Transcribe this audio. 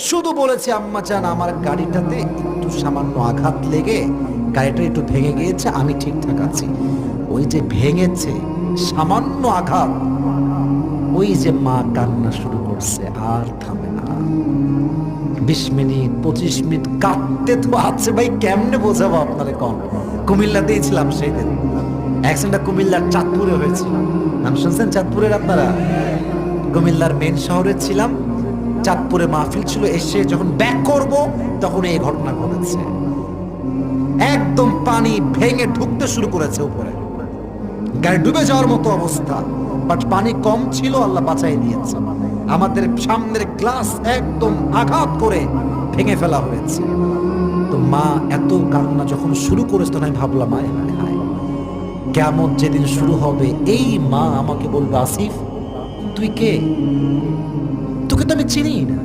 শুধু বলেছে আম্মা জান আমার গাড়িটাতে একটু সামান্য আঘাত লেগে গাড়িটা একটু ভেঙে গিয়েছে, আমি ঠিকঠাক আছি। ওই যে ভেঙেছে, সামান্য আঘাত, ওই যে মা কান্না শুরু করছে, আর থামে না। 20 মিনিট 25 মিনিট কাঁদতে তো আছে ভাই, কেমনে বোঝাবো আপনারে কম। কুমিল্লাতেই ছিলাম সেই দিন, অ্যাক্সিডেন্টটা কুমিল্লার চাঁদপুরে হয়েছিল। নাম শুনছেন চাঁদপুরের আপনারা? কুমিল্লার মেন শহরে ছিলাম, চাঁদপুরে মাহফিল ছিল, এসে যখন ব্যাক করব তখন এই ঘটনা ঘটেছে। একদম পানি ভেঙে ঢুকতে শুরু করেছে উপরে, গাড়ি ডুবে যাওয়ার মতো অবস্থা, বাট পানি কম ছিল, আল্লাহ বাঁচাই দিয়েছে। আমাদের সামনের গ্লাস একদম আঘাত করে ভেঙে ফেলা হয়েছে। তো মা এত কান্না যখন শুরু করেছে তখন আমি ভাবলাম হায় হায় হায়, কিয়ামত যেদিন শুরু হবে এই মা আমাকে বলবে আসিফ তুই কে, তোকে তো আমি চিনি না,